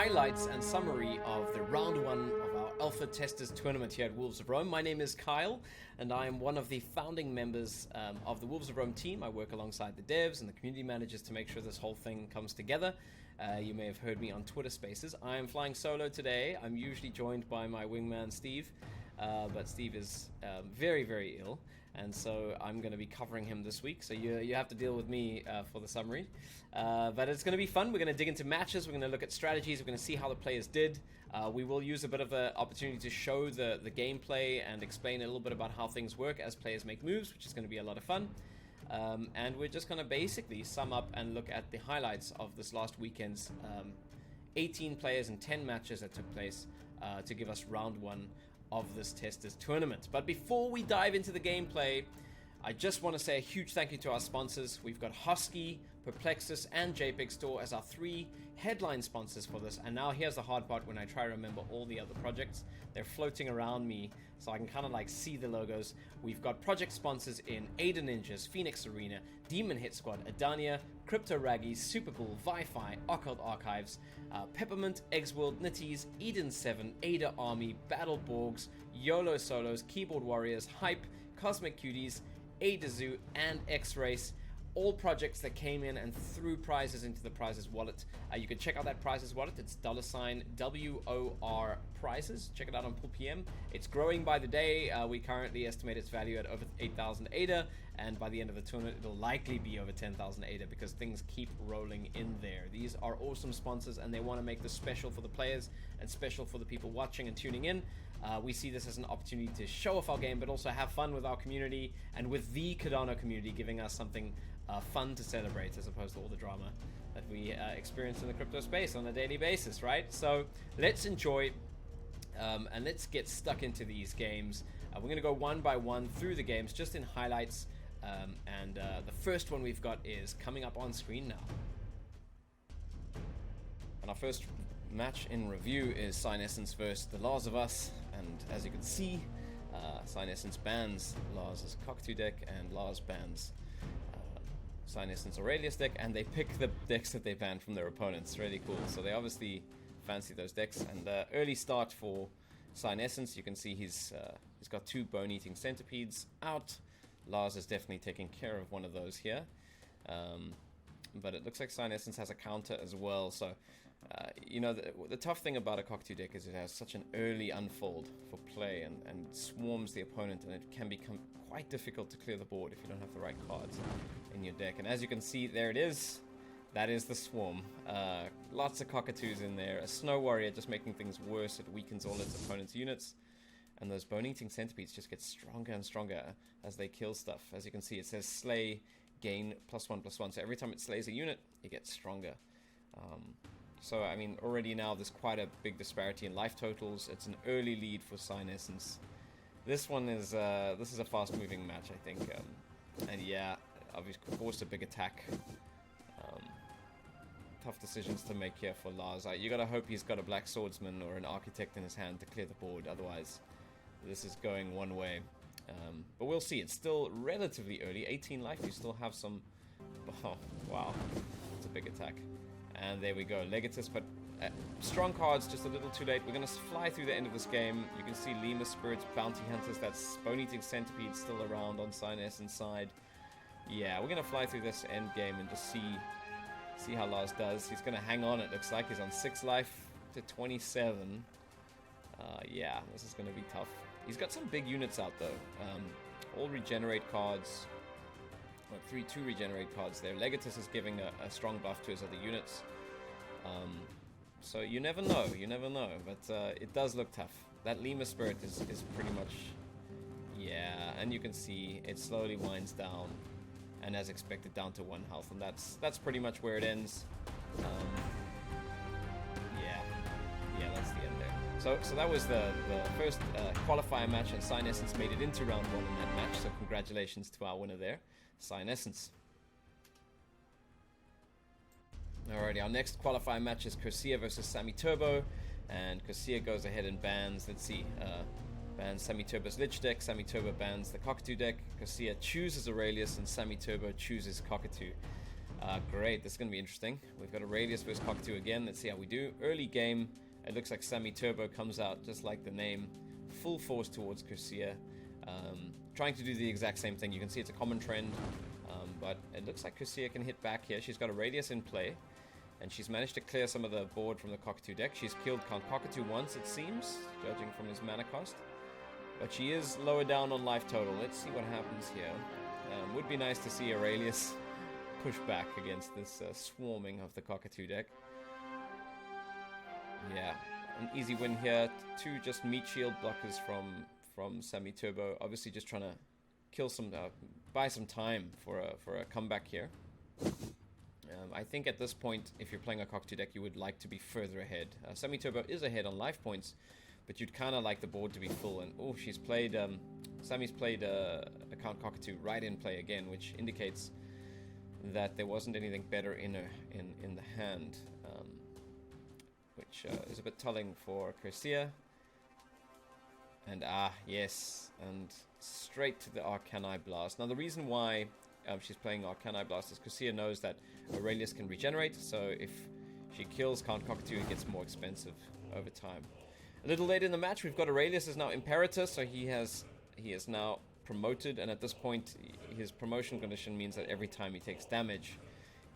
highlights and summary of the round one of our Alpha Testers tournament here at Wolves of Rome. My name is Kyle, and I am one of the founding members of the Wolves of Rome team. I work alongside the devs and the community managers to make sure this whole thing comes together. You may have heard me on Twitter Spaces. I am flying solo today. I'm usually joined by my wingman, Steve, but Steve is very, very ill, and so I'm going to be covering him this week, so you have to deal with me for the summary. But it's going to be fun. We're going to dig into matches, we're going to look at strategies, we're going to see how the players did. We will use a bit of an opportunity to show the gameplay and explain a little bit about how things work as players make moves, which is going to be a lot of fun. And we're just going to basically sum up and look at the highlights of this last weekend's 18 players and 10 matches that took place to give us round one of this Testers tournament. But before we dive into the gameplay, I just want to say a huge thank you to our sponsors. We've got Husky, Perplexus, and JPEG Store as our three headline sponsors for this. And now here's the hard part when I try to remember all the other projects. They're floating around me, so I can kind of like see the logos. We've got project sponsors in Ada Ninjas, Phoenix Arena, Demon Hit Squad, Adania, Crypto Raggies, Superpool, Wi-Fi, Occult Archives, Peppermint, Eggsworld, Nitties, Eden 7, Ada Army, Battle Borgs, YOLO Solos, Keyboard Warriors, Hype, Cosmic Cuties, Ada Zoo, and X-Race. All projects that came in and threw prizes into the prizes wallet. You can check out that prizes wallet. It's $WOR prizes. Check it out on Pool PM. It's growing by the day. We currently estimate its value at over 8,000 ADA, and by the end of the tournament, it'll likely be over 10,000 ADA because things keep rolling in there. These are awesome sponsors, and they want to make this special for the players and special for the people watching and tuning in. We see this as an opportunity to show off our game, but also have fun with our community and with the Cardano community, giving us something fun to celebrate as opposed to all the drama that we experience in the crypto space on a daily basis, right? So let's enjoy and let's get stuck into these games. We're going to go one by one through the games, just in highlights. And the first one we've got is coming up on screen now. And our first match in review is Cyanescens versus TheLarsOfUs. And as you can see, Cyanescens bans Lars' Cockatoo deck, and Lars bans Cyanescens Aurelius deck, and they pick the decks that they ban from their opponents. Really cool. So they obviously fancy those decks. And early start for Cyanescens. You can see he's got two bone-eating centipedes out. Lars is definitely taking care of one of those here. But it looks like Cyanescens has a counter as well. So, you know, the tough thing about a Cockatoo deck is it has such an early unfold for play and swarms the opponent, and it can become quite difficult to clear the board if you don't have the right cards in your deck. And as you can see, there it is. That is the swarm. Lots of Cockatoos in there. A Snow Warrior just making things worse. It weakens all its opponent's units. And those bone-eating centipedes just get stronger and stronger as they kill stuff. As you can see, it says slay, gain +1/+1. So every time it slays a unit, it gets stronger. So, I mean, already now there's quite a big disparity in life totals. It's an early lead for Cyanescens. This one is, this is a fast-moving match, I think. And yeah, obviously, of course, a big attack. Tough decisions to make here for Lars. You gotta hope he's got a Black Swordsman or an Architect in his hand to clear the board. Otherwise, this is going one way. But we'll see. It's still relatively early. 18 life. You still have some... Oh, wow. It's a big attack. And there we go. Legatus, but strong cards, just a little too late. We're going to fly through the end of this game. You can see Lemur Spirits, Bounty Hunters. That's Bone-Eating Centipede still around on Cyanescens' side. Yeah, we're going to fly through this end game and just see how Lars does. He's going to hang on, it looks like. He's on 6 life to 27. Yeah, this is going to be tough. He's got some big units out, though. All regenerate cards. Well, 2 regenerate cards there. Legatus is giving a strong buff to his other units. So you never know. You never know. But it does look tough. That Lemur Spirit is pretty much... Yeah, and you can see it slowly winds down. And as expected, down to 1 health. And that's pretty much where it ends. Yeah, that's the end there. So that was the first qualifier match, and Cyanescens made it into round 1 in that match. So congratulations to our winner there, Cyanescens. Alrighty, our next qualifier match is Kircia versus Samy Turbo, and Kircia goes ahead and bans, let's see, bans Samy Turbo's Lich deck. Samy Turbo bans the Cockatoo deck. Kircia chooses Aurelius, and Samy Turbo chooses Cockatoo. Great, this is going to be interesting. We've got Aurelius versus Cockatoo again. Let's see how we do. Early game, it looks like Samy Turbo comes out just like the name. Full force towards Kircia. Trying to do the exact same thing. You can see it's a common trend, but it looks like Kircia can hit back here. She's got Aurelius in play, and she's managed to clear some of the board from the Cockatoo deck. She's killed Cockatoo once, it seems, judging from his mana cost. But she is lower down on life total. Let's see what happens here. Would be nice to see Aurelius push back against this swarming of the Cockatoo deck. Yeah, an easy win here. 2 just meat shield blockers from Samy Turbo. Obviously just trying to kill some, buy some time for a comeback here. I think at this point, if you're playing a Cockatoo deck, you would like to be further ahead. Samy Turbo is ahead on life points, but you'd kind of like the board to be full. And oh, she's played, Samy's played a Count Cockatoo right in play again, which indicates that there wasn't anything better in the hand, which is a bit telling for Kircia. And yes, and straight to the Arcani Blast. Now the reason why she's playing Arcani Blast is Kircia knows that Aurelius can regenerate, so if she kills Count Cockatoo, it gets more expensive over time. A little later in the match, we've got Aurelius is now Imperator, so he is now promoted, and at this point, his promotion condition means that every time he takes damage,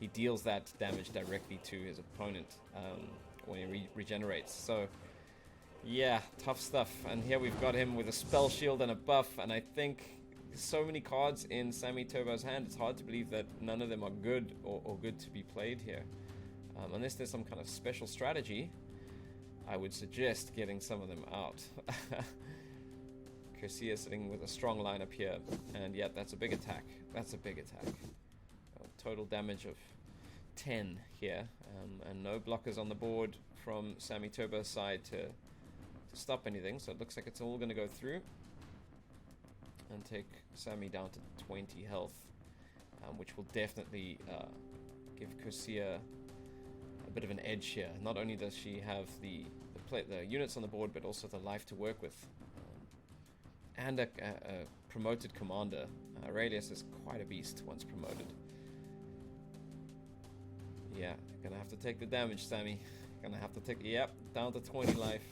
he deals that damage directly to his opponent when he regenerates. So, yeah, tough stuff. And here we've got him with a spell shield and a buff, and I think so many cards in Samy Turbo's hand, it's hard to believe that none of them are good or good to be played here. Unless there's some kind of special strategy, I would suggest getting some of them out. Kircia sitting with a strong lineup here, and yet that's a big attack. That's a big attack. Total damage of 10 here, and no blockers on the board from Samy Turbo's side to stop anything, so it looks like it's all going to go through and take Samy down to 20 health, which will definitely give Kircia a bit of an edge here. Not only does she have the units on the board, but also the life to work with. And a promoted commander. Aurelius is quite a beast once promoted. Yeah, gonna have to take the damage, Samy. Gonna have to take, yep, down to 20 life.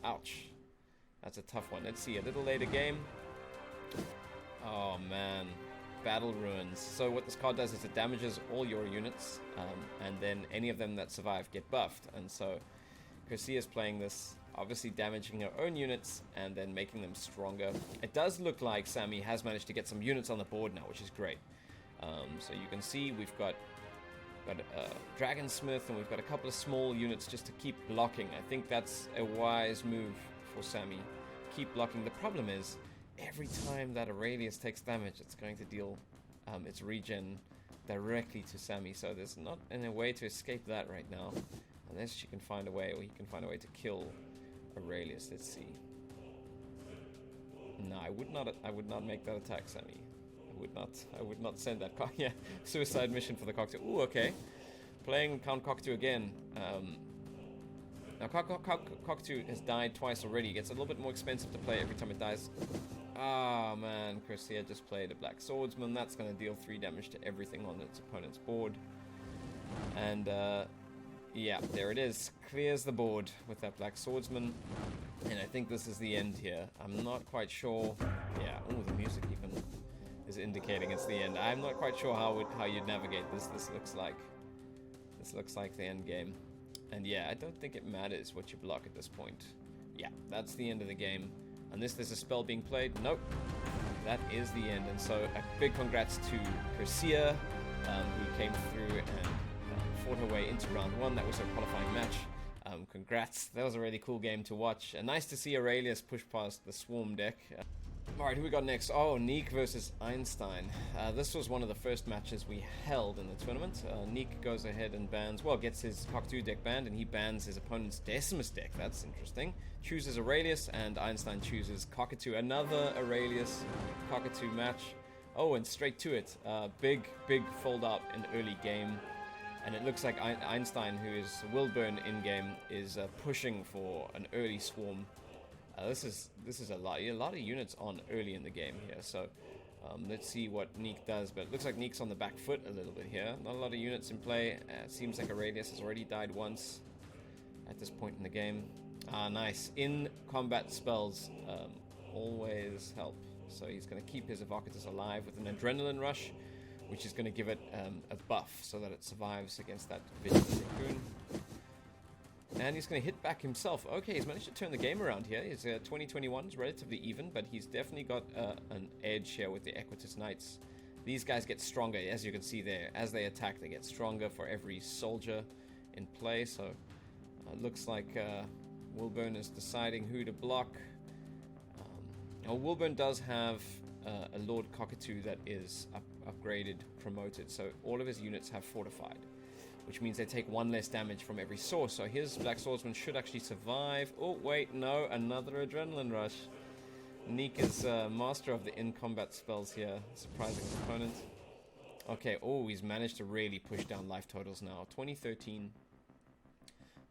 Ouch. That's a tough one. Let's see, a little later game. Oh man, Battle Ruins. So what this card does is it damages all your units, and then any of them that survive get buffed. And so Kircia is playing this, obviously damaging her own units and then making them stronger. It does look like Samy has managed to get some units on the board now, which is great. So you can see we've got Dragonsmith, and we've got a couple of small units just to keep blocking. I think that's a wise move for Samy. Keep blocking. The problem is, every time that Aurelius takes damage, it's going to deal its regen directly to Samy. So there's not any way to escape that right now, unless she can find a way, or he can find a way to kill Aurelius. Let's see. No, I would not make that attack, Samy. I would not send that yeah, suicide mission for the Cockatoo. Ooh, okay. Playing Count Cockatoo again. Now Cockatoo has died twice already. It gets a little bit more expensive to play every time it dies. Ah, man, Kircia just played a Black Swordsman. That's going to deal 3 damage to everything on its opponent's board. And yeah, there it is. Clears the board with that Black Swordsman. And I think this is the end here. I'm not quite sure. Yeah, oh, the music even is indicating it's the end. I'm not quite sure how you'd navigate this. This looks like the end game. And yeah, I don't think it matters what you block at this point. Yeah, that's the end of the game. Unless there's a spell being played. Nope. That is the end. And so a big congrats to Kircia, who came through and fought her way into round 1. That was her qualifying match. Congrats. That was a really cool game to watch. And nice to see Aurelius push past the Swarm deck. Alright, who we got next? Oh, NiekH versus EynsteinH. This was one of the first matches we held in the tournament. NiekH goes ahead and bans, well, gets his Cockatoo deck banned, and he bans his opponent's Decimus deck. That's interesting. Chooses Aurelius, and EynsteinH chooses Cockatoo. Another Aurelius Cockatoo match. Oh, and straight to it. Big fold out in early game. And it looks like EynsteinH, who is Wilburn in-game, is pushing for an early swarm. This is a lot of units on early in the game here, so Let's see what NiekH does, but it looks like NiekH's on the back foot a little bit here. Not a lot of units in play. Seems like Aurelius has already died once at this point in the game. Ah, nice. In combat spells always help. So he's going to keep his Evocatus alive with an Adrenaline Rush, which is going to give it a buff so that it survives against that Vigilant Raccoon. And he's going to hit back himself. Okay, he's managed to turn the game around here. His 2021 is relatively even, but he's definitely got an edge here with the Equitus Knights. These guys get stronger, as you can see there. As they attack, they get stronger for every soldier in play. So looks like Wilburn is deciding who to block. Now, Wilburn does have a Lord Cockatoo that is upgraded, promoted. So all of his units have fortified, which means they take 1 less damage from every source. So his Black Swordsman should actually survive. Oh, wait, no, another Adrenaline Rush. NiekH is master of the in-combat spells here, surprising his opponent. Okay, oh, he's managed to really push down life totals now. 2013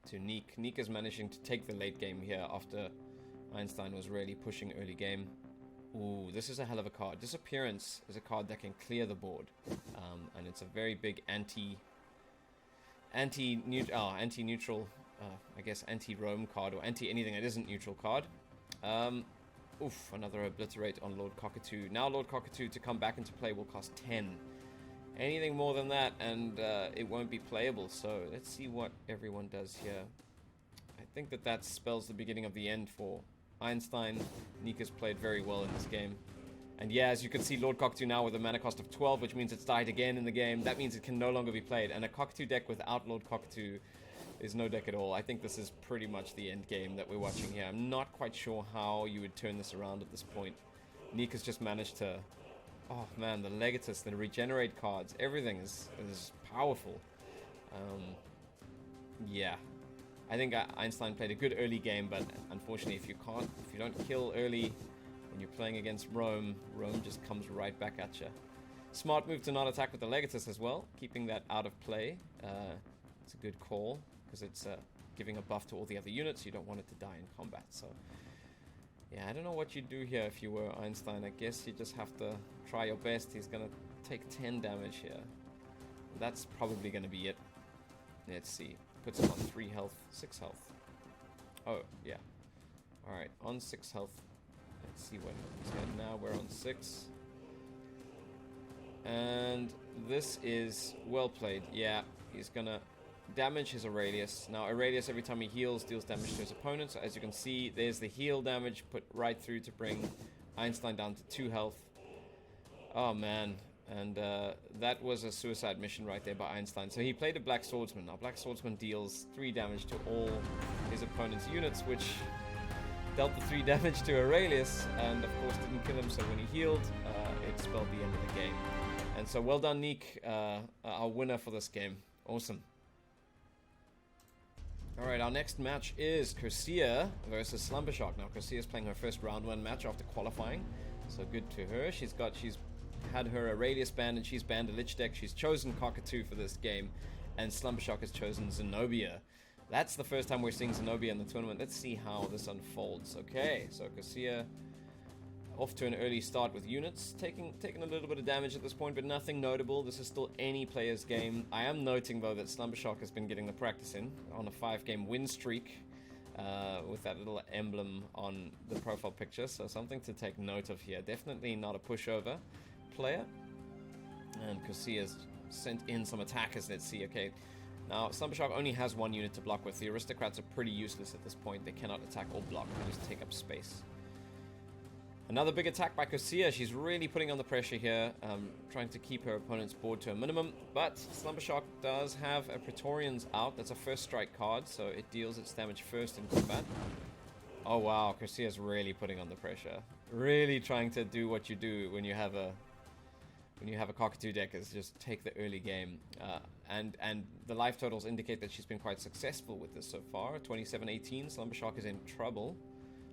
to NiekH. NiekH is managing to take the late game here after Einstein was really pushing early game. Ooh, this is a hell of a card. Disappearance is a card that can clear the board. And it's a very big anti-neutral, I guess anti-roam card, or anti-anything that isn't neutral card. Oof, another Obliterate on Lord Cockatoo. Now Lord Cockatoo to come back into play will cost 10. Anything more than that and it won't be playable. So let's see what everyone does here. I think that spells the beginning of the end for Einstein. NiekH has played very well in this game. And yeah, as you can see, Lord Cockatoo now with a mana cost of 12, which means it's died again in the game. That means it can no longer be played. And a Cockatoo deck without Lord Cockatoo is no deck at all. I think this is pretty much the end game that we're watching here. I'm not quite sure how you would turn this around at this point. NiekH has just managed to... Oh man, the Legatus, the regenerate cards, everything is powerful. Yeah. I think Einstein played a good early game, but unfortunately if you don't kill early when you're playing against Rome just comes right back at you. Smart move to not attack with the Legatus as well, keeping that out of play. It's a good call, because it's giving a buff to all the other units. You don't want it to die in combat, so... Yeah, I don't know what you'd do here if you were Einstein. I guess you just have to try your best. He's gonna take 10 damage here. That's probably gonna be it. Let's see. Puts him on 3 health, 6 health. Oh, yeah. Alright, on 6 health. Let's see what he's got now. We're on 6. And this is well played. Yeah, he's gonna damage his Aurelius. Now Aurelius, every time he heals, deals damage to his opponent. So as you can see, there's the heal damage put right through to bring Einstein down to 2 health. Oh man. And that was a suicide mission right there by Einstein. So he played a Black Swordsman. Now Black Swordsman deals 3 damage to all his opponent's units, which dealt the 3 damage to Aurelius, and of course didn't kill him. So when he healed, it spelled the end of the game. And so well done, NiekH, our winner for this game. Awesome. Alright, our next match is Kircia versus Slumbershark. Now, Kircia is playing her first round 1 match after qualifying, so good to her. She's had her Aurelius banned, and she's banned a Lich deck. She's chosen Cockatoo for this game, and Slumbershark has chosen Zenobia. That's the first time we're seeing Zenobia in the tournament. Let's see how this unfolds. Okay, so Kircia off to an early start with units, taking a little bit of damage at this point, but nothing notable. This is still any player's game. I am noting, though, that Slumbershark has been getting the practice in on a 5-game win streak with that little emblem on the profile picture, so something to take note of here. Definitely not a pushover player. And Kircia's sent in some attackers. Let's see. Okay, now Slumbershark only has 1 unit to block with. The Aristocrats are pretty useless at this point. They cannot attack or block. They just take up space. Another big attack by Kircia. She's really putting on the pressure here, trying to keep her opponent's board to a minimum. But Slumbershark does have a Praetorians out. That's a first strike card, so it deals its damage first in combat. Oh wow, Kircia's really putting on the pressure. Really trying to do what you do when you have a Cockatoo deck, is just take the early game. And the life totals indicate that she's been quite successful with this so far. 27-18, Slumbershark is in trouble.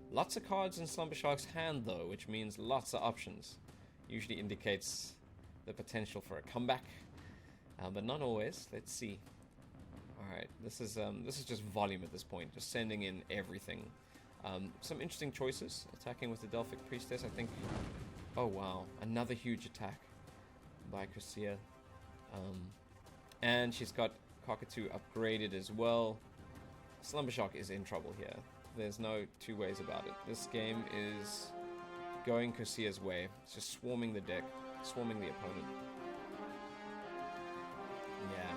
Lots of cards in Slumbershark's hand, though, which means lots of options. Usually indicates the potential for a comeback, but not always. Let's see. Alright, this is just volume at this point, just sending in everything. Some interesting choices. Attacking with the Delphic Priestess. I think Oh wow, another huge attack by Kircia. And she's got Cockatoo upgraded as well. Slumbershark is in trouble here. There's no two ways about it. This game is going Kircia's way. It's just swarming the deck, swarming the opponent. Yeah.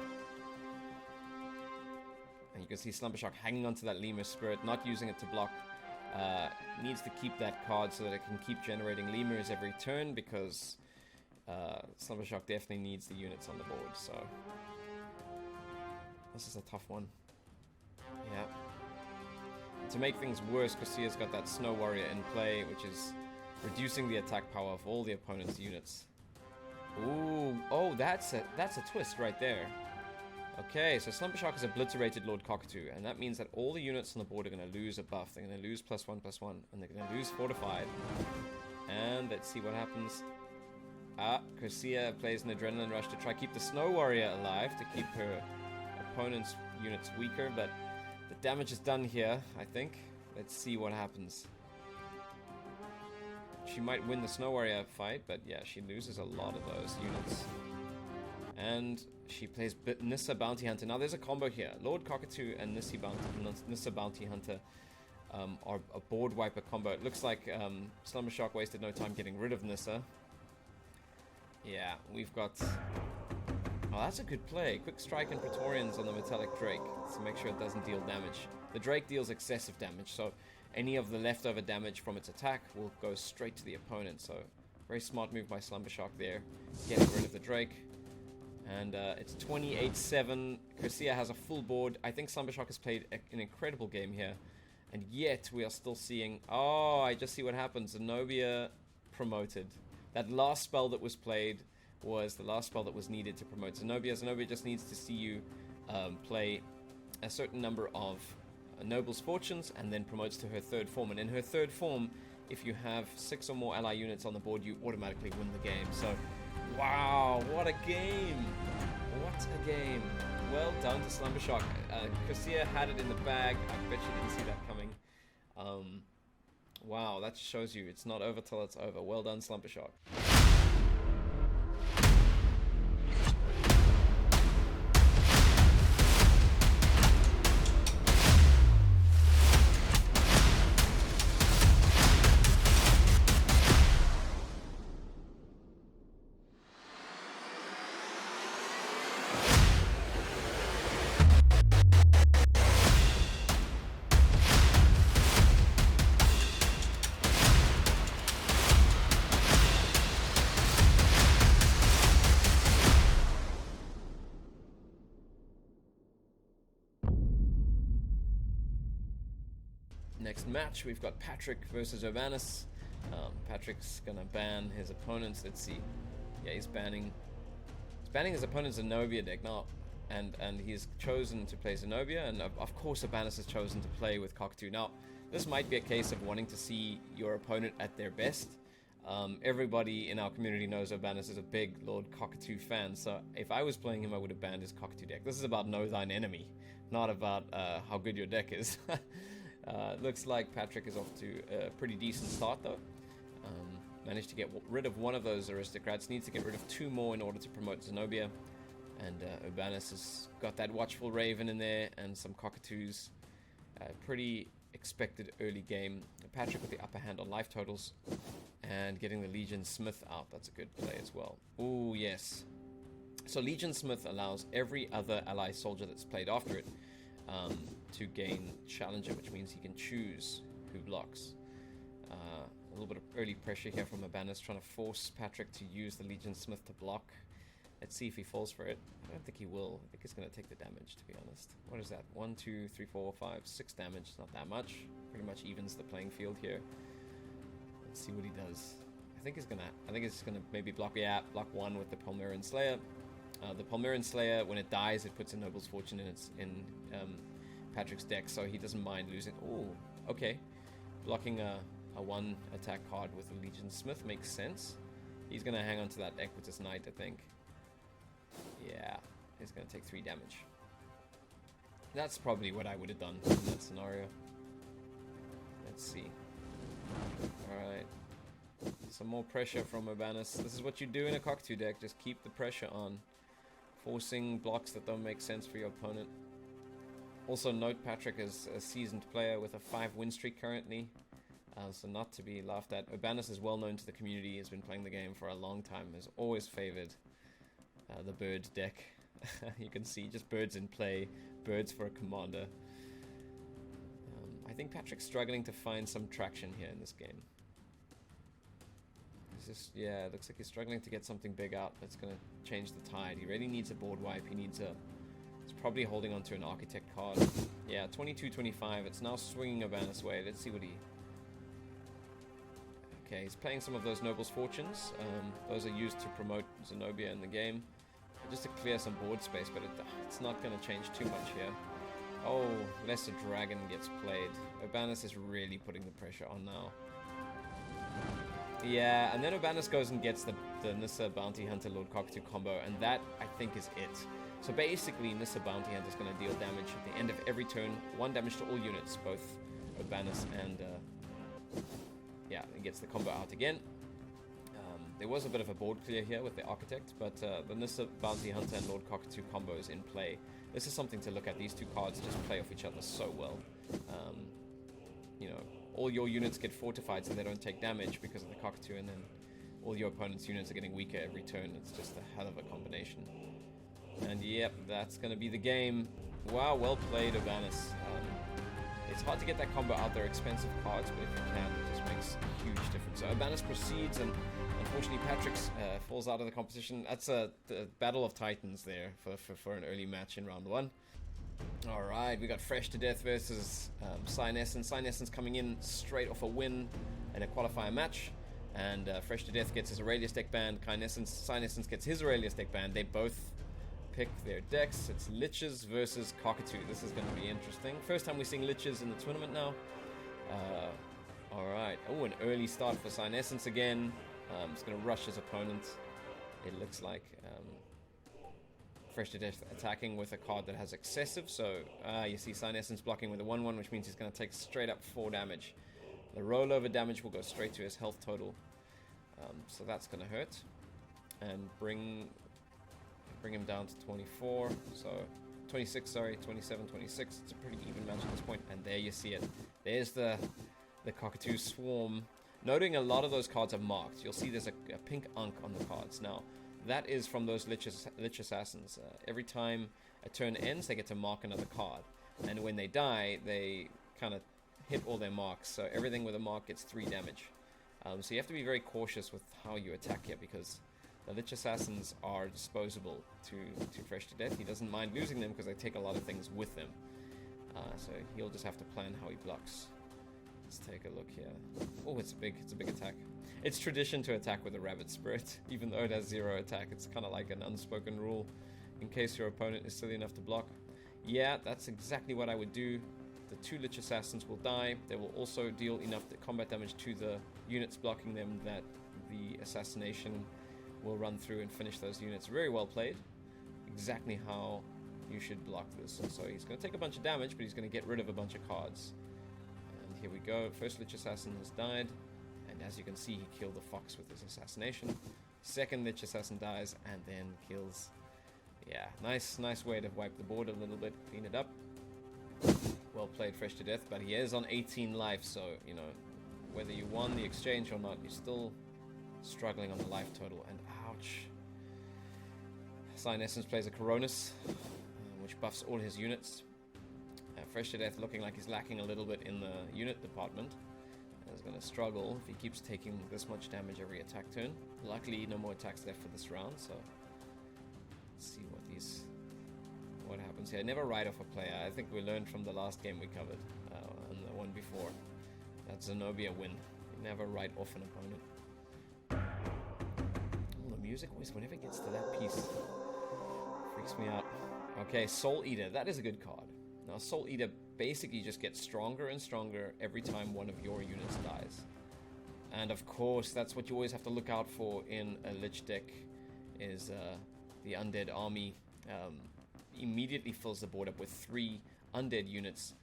And you can see Slumbershark hanging onto that Lemur Spirit, not using it to block. Needs to keep that card so that it can keep generating Lemurs every turn, because Slumbershark definitely needs the units on the board, so this is a tough one. Yeah. To make things worse, Kircia's got that Snow Warrior in play, which is reducing the attack power of all the opponent's units. Ooh, oh, that's a twist right there. Okay, so Slumbershark has obliterated Lord Cockatoo, and that means that all the units on the board are going to lose a buff. They're going to lose +1/+1, and they're going to lose Fortified. And let's see what happens. Kircia plays an Adrenaline Rush to try to keep the Snow Warrior alive, to keep her opponent's units weaker, but the damage is done here, I think. Let's see what happens. She might win the Snow Warrior fight, but yeah, she loses a lot of those units. And she plays Nissa Bounty Hunter. Now there's a combo here. Lord Cockatoo and Nissa Bounty Hunter are a board wiper combo. It looks like Slumbershark wasted no time getting rid of Nissa. Yeah, we've got... Oh, that's a good play. Quick Strike and Praetorians on the Metallic Drake to make sure it doesn't deal damage. The Drake deals excessive damage, so any of the leftover damage from its attack will go straight to the opponent. So very smart move by Slumbershark there, getting rid of the Drake. And it's 28-7. Kircia has a full board. I think Slumbershark has played an incredible game here. And yet we are still seeing... Oh, I just see what happens. Zenobia promoted. That last spell that was played was the last spell that was needed to promote Zenobia. Zenobia just needs to see you play a certain number of Noble's Fortunes and then promotes to her third form. And in her third form, if you have 6 or more ally units on the board, you automatically win the game. So, wow, what a game! What a game! Well done to Slumbershark. Kircia had it in the bag. I bet you didn't see that coming. Wow, that shows you it's not over till it's over. Well done, Slumbershark. Next match, we've got Patryk versus Urbanus. Patryk's gonna ban his opponents. Let's see. Yeah, he's banning his opponent's Zenobia deck now, and he's chosen to play Zenobia, and of course Urbanus has chosen to play with Cockatoo. Now, this might be a case of wanting to see your opponent at their best. Everybody in our community knows Urbanus is a big Lord Cockatoo fan, so if I was playing him, I would have banned his Cockatoo deck. This is about know thine enemy, not about how good your deck is. Looks like Patryk is off to a pretty decent start though. Managed to get rid of one of those aristocrats, needs to get rid of 2 more in order to promote Zenobia. And Urbanus has got that Watchful Raven in there and some Cockatoos. Pretty expected early game. Patryk with the upper hand on life totals and getting the Legion Smith out. That's a good play as well. Ooh, yes. So Legion Smith allows every other ally soldier that's played after it to gain Challenger, which means he can choose who blocks. A little bit of early pressure here from Urbanus, trying to force Patryk to use the Legion Smith to block. Let's see if he falls for it. I don't think he will. I think he's going to take the damage, to be honest. What is that? 1, 2, 3, 4, 5, 6 damage. It's not that much. Pretty much evens the playing field here. Let's see what he does. I think he's gonna maybe block. Yeah, block 1 with the Palmyran Slayer. The Palmyran Slayer, when it dies, it puts a Noble's Fortune in Patryk's deck, so he doesn't mind losing. Oh, okay. Blocking a 1 attack card with a Legion Smith makes sense. He's gonna hang on to that Equitus Knight, I think. Yeah, he's gonna take 3 damage. That's probably what I would have done in that scenario. Let's see. Alright. Some more pressure from Urbanus. This is what you do in a cockatoo deck. Just keep the pressure on. Forcing blocks that don't make sense for your opponent. Also note Patryk is a seasoned player with a 5 win streak currently. So not to be laughed at. Urbanus is well known to the community. Has been playing the game for a long time. Has always favored the bird deck. You can see just birds in play. Birds for a commander. I think Patryk's struggling to find some traction here in this game. Yeah, it looks like he's struggling to get something big out that's going to change the tide. He really needs a board wipe. He's probably holding on to an architect card. Yeah, 22-25. It's now swinging Urbanus' way. Let's see what he... Okay, he's playing some of those Noble's Fortunes. Those are used to promote Zenobia in the game. Just to clear some board space, but it's not going to change too much here. Oh, Lesser Dragon gets played. Urbanus is really putting the pressure on now. Yeah, and then Urbanus goes and gets the Nissa Bounty Hunter Lord Cockatoo combo, and that, I think, is it. So basically, Nissa Bounty Hunter is going to deal damage at the end of every turn. 1 damage to all units, both Urbanus and... yeah, he gets the combo out again. There was a bit of a board clear here with the Architect, but the Nissa Bounty Hunter and Lord Cockatoo combo is in play. This is something to look at. These two cards just play off each other so well. You know, all your units get fortified so they don't take damage because of the Cockatoo, and then all your opponent's units are getting weaker every turn. It's just a hell of a combination. And yep, that's going to be the game. Wow, well played, Urbanus. It's hard to get that combo out. They're expensive cards, but if you can, it just makes a huge difference. So Urbanus proceeds, and unfortunately Patryk falls out of the competition. That's the Battle of Titans there for an early match in round 1. Alright, we got Freshtodeath versus Cyanescens. Cyanescens coming in straight off a win in a qualifier match. And Freshtodeath gets his Aurelius deck banned. Cyanescens gets his Aurelius deck banned. They both pick their decks. It's Liches versus Cockatoo. This is going to be interesting. First time we're seeing Liches in the tournament now. Alright. Oh, an early start for Cyanescens again. It's going to rush his opponent. It looks like Freshtodeath attacking with a card that has excessive. So you see Cyanescens blocking with a 1-1, which means he's going to take straight up 4 damage. The rollover damage will go straight to his health total. So that's going to hurt. And bring him down to 24. So 26, sorry, 27, 26. It's a pretty even match at this point. And there you see it. There's the Cockatoo Swarm. Noting a lot of those cards are marked. You'll see there's a pink unk on the cards. Now, that is from those Lich Assassins. Every time a turn ends, they get to mark another card. And when they die, they kind of hit all their marks. So everything with a mark gets 3 damage. So you have to be very cautious with how you attack here, because the Lich Assassins are disposable to Freshtodeath. He doesn't mind losing them because they take a lot of things with them. So he'll just have to plan how he blocks. Let's take a look here. Oh, it's a big attack. It's tradition to attack with a Rabbit Spirit, even though it has 0 attack. It's kind of like an unspoken rule, in case your opponent is silly enough to block. Yeah, that's exactly what I would do. The 2 Lich Assassins will die. They will also deal enough combat damage to the units blocking them that the assassination will run through and finish those units. Very well played. Exactly how you should block this. So he's going to take a bunch of damage, but he's going to get rid of a bunch of cards. And here we go. First Lich Assassin has died. And as you can see, he killed the fox with his assassination. Second Lich Assassin dies and then kills. Yeah, nice way to wipe the board a little bit, clean it up. Well played, Freshtodeath, but he is on 18 life, so, you know, whether you won the exchange or not, you're still struggling on the life total, and ouch. Cyanescens plays a Coronis, which buffs all his units. Freshtodeath looking like he's lacking a little bit in the unit department. He's going to struggle if he keeps taking this much damage every attack turn. Luckily, no more attacks left for this round, so let's see what happens here. Never write off a player. I think we learned from the last game we covered, and the one before. That Zenobia win. You never write off an opponent. Oh, the music always, whenever it gets to that piece, freaks me out. Okay, Soul Eater. That is a good card. Now, Soul Eater basically just gets stronger and stronger every time one of your units dies. And of course, that's what you always have to look out for in a Lich deck, is the Undead Army. Immediately fills the board up with 3 undead units,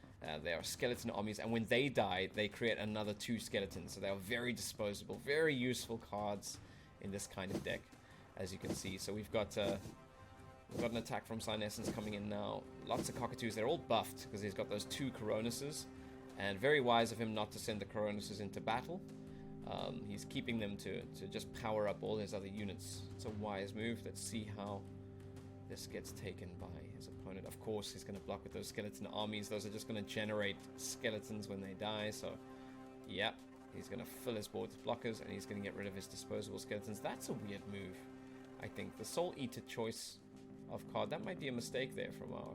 They are skeleton armies, and when they die, they create another 2 skeletons. So they are very disposable, very useful cards in this kind of deck, as you can see. So we've got an attack from Cyanescens coming in now. Lots of cockatoos. They're all buffed because he's got those 2 Coronuses, and very wise of him not to send the Coronuses into battle. He's keeping them to just power up all his other units. It's a wise move. Let's see how this gets taken by his opponent. Of course, he's going to block with those skeleton armies. Those are just going to generate skeletons when they die. So, yeah, he's going to fill his board with blockers, and he's going to get rid of his disposable skeletons. That's a weird move, I think. The Soul Eater choice of card, that might be a mistake there from our...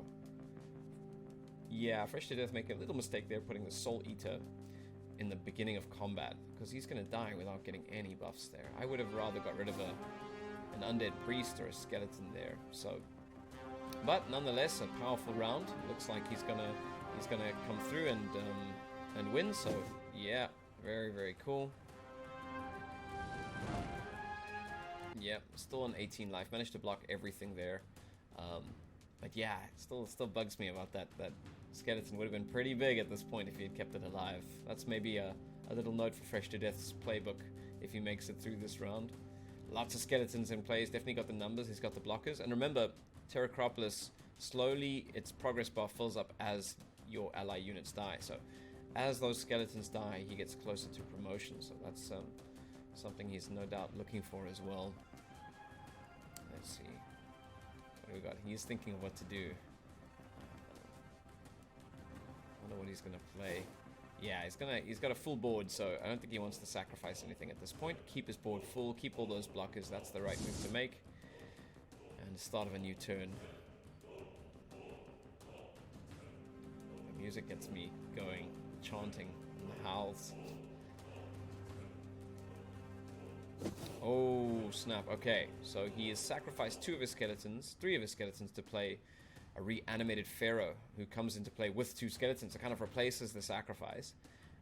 Yeah, Freshtodeath make a little mistake there, putting the Soul Eater in the beginning of combat, because he's going to die without getting any buffs there. I would have rather got rid of an undead priest or a skeleton there. So, but nonetheless, a powerful round. Looks like he's gonna come through and win. So yeah, very cool. Yeah, still on 18 life. Managed to block everything there. But yeah, it still bugs me about that skeleton. Would have been pretty big at this point if he had kept it alive. That's maybe a little note for Freshtodeath's playbook if he makes it through this round. Lots of skeletons in play. He's definitely got the numbers. He's got the blockers. And remember, Terracropolis, slowly its progress bar fills up as your ally units die. So as those skeletons die, he gets closer to promotion. So that's something he's no doubt looking for as well. Let's see. What do we got? He's thinking of what to do. I wonder what he's going to play. Yeah, he's got a full board, so I don't think he wants to sacrifice anything at this point. Keep his board full, keep all those blockers. That's the right move to make. And the start of a new turn. The music gets me going, chanting, and the howls. Oh, snap. Okay, so he has sacrificed 3 of his skeletons to play a reanimated Pharaoh, who comes into play with 2 skeletons. It kind of replaces the sacrifice,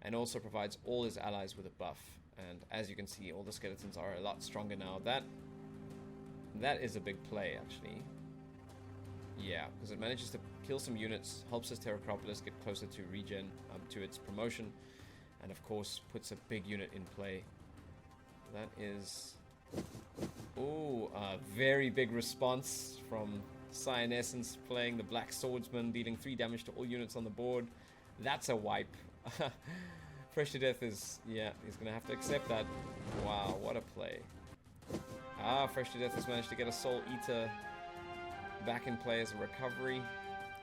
and also provides all his allies with a buff. And as you can see, all the skeletons are a lot stronger now. That is a big play, actually. Yeah, because it manages to kill some units, helps his Terracropolis get closer to regen, to its promotion, and of course puts a big unit in play. That is... Oh, a very big response from Cyanescens, playing the Black Swordsman, dealing 3 damage to all units on the board. That's a wipe. Freshtodeath is... Yeah, he's going to have to accept that. Wow, what a play. Freshtodeath has managed to get a Soul Eater back in play as a recovery.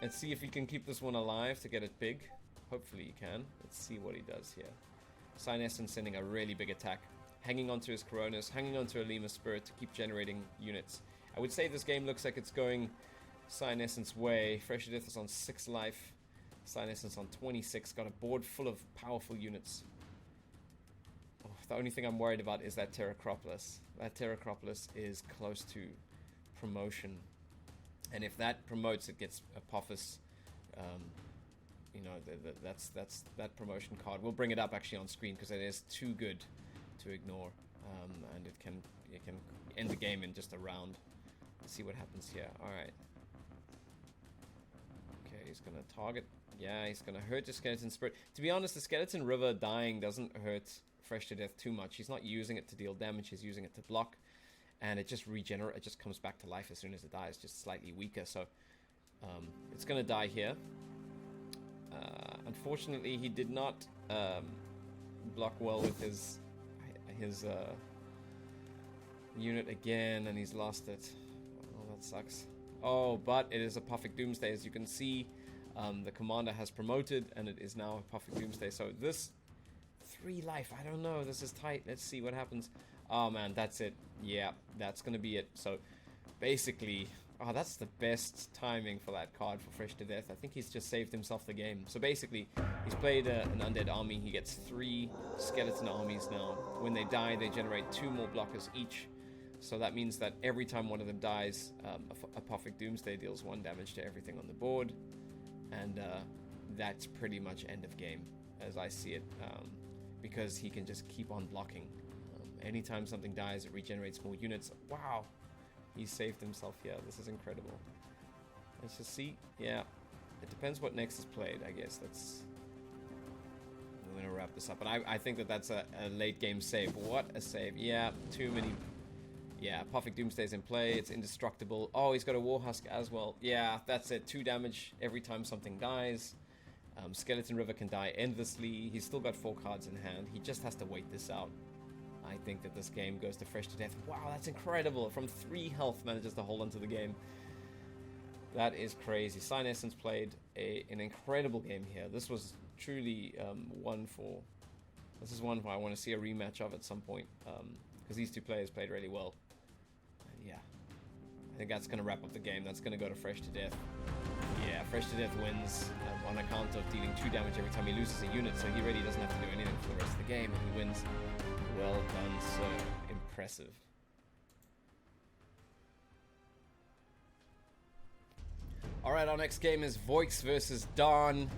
Let's see if he can keep this one alive to get it big. Hopefully he can. Let's see what he does here. Cyanescens sending a really big attack. Hanging onto his Coronas, hanging onto a Lemur Spirit to keep generating units. I would say this game looks like it's going Cyanescens' way. Freshtodeath is on 6 life. Cyanescens on 26. Got a board full of powerful units. Oh, the only thing I'm worried about is that Terracropolis. That Terracropolis is close to promotion. And if that promotes, it gets Apophis. You know, that's that promotion card. We'll bring it up actually on screen because it is too good to ignore. And it can end the game in just a round. Let's see what happens here. Alright. Okay, he's gonna target. Yeah, he's gonna hurt the Skeleton Spirit. To be honest, the Skeleton River dying doesn't hurt Freshtodeath too much. He's not using it to deal damage, he's using it to block. And it just it just comes back to life as soon as it dies, just slightly weaker. So it's gonna die here. Unfortunately, he did not block well with his unit again, and he's lost it. Oh, that sucks. Oh, but it is a Apophic Doomsday, as you can see. The commander has promoted, and it is now Apophic Doomsday. So this 3 life, I don't know. This is tight. Let's see what happens. Oh man, that's it. Yeah, that's gonna be it. So basically, oh, that's the best timing for that card for Freshtodeath. I think he's just saved himself the game. So basically, he's played an undead army. He gets 3 skeleton armies now. When they die, they generate 2 more blockers each. So that means that every time one of them dies, Apophic Doomsday deals 1 damage to everything on the board. And that's pretty much end of game, as I see it. Because he can just keep on blocking. Anytime something dies, it regenerates more units. Wow! He saved himself here. This is incredible. Let's just see. Yeah. It depends what next is played, I guess. We're going to wrap this up. But I think that's a late game save. What a save. Yeah, too many. Yeah, Perfect Doomsday's in play. It's indestructible. Oh, he's got a Warhusk as well. Yeah, that's it. 2 damage every time something dies. Skeleton River can die endlessly. He's still got 4 cards in hand. He just has to wait this out. I think that this game goes to Freshtodeath. Wow, that's incredible. From 3 health manages to hold onto the game. That is crazy. Cyanescens played an incredible game here. This was truly one for... This is one where I want to see a rematch of at some point. Because these 2 players played really well. And yeah. I think that's going to wrap up the game. That's going to go to Freshtodeath. Yeah, Freshtodeath wins on account of dealing 2 damage every time he loses a unit. So he really doesn't have to do anything for the rest of the game. And he wins. Well done, so impressive. Alright, our next game is Voix versus Daan.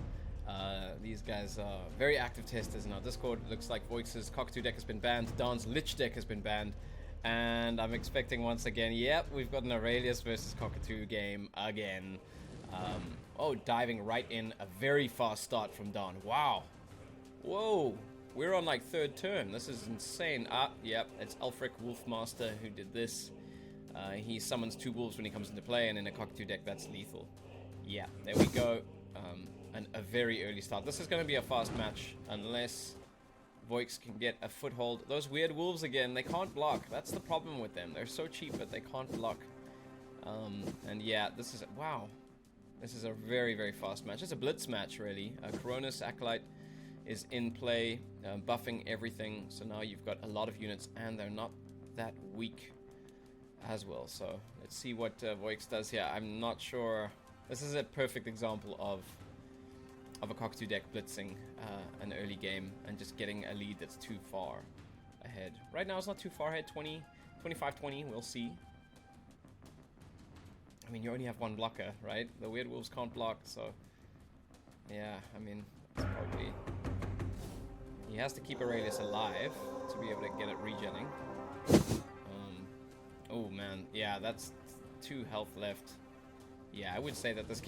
These guys are very active testers in our Discord. Looks like Voix's Cockatoo deck has been banned. Daan's Lich deck has been banned. And I'm expecting once again, yep, we've got an Aurelius versus Cockatoo game again. Oh, diving right in. A very fast start from Daan. Wow. Whoa. We're on like 3rd turn. This is insane. Yep, it's Ulfric Wolfmaster who did this. He summons 2 wolves when he comes into play, and in a Cockatoo deck, that's lethal. Yeah, there we go. A very early start. This is going to be a fast match unless Voix can get a foothold. Those weird wolves again, they can't block. That's the problem with them. They're so cheap, but they can't block. And yeah, this is... Wow. This is a very, very fast match. It's a blitz match, really. Coronis Acolyte is in play, buffing everything. So now you've got a lot of units, and they're not that weak as well. So let's see what Voix does here. I'm not sure. This is a perfect example of a Cockatoo deck blitzing an early game and just getting a lead that's too far ahead. Right now it's not too far ahead, 25-20, we'll see. I mean, you only have 1 blocker, right? The weird wolves can't block, so yeah, I mean, it's probably... He has to keep Aurelius alive to be able to get it regenning. Oh man, yeah, that's 2 health left. Yeah, I would say that this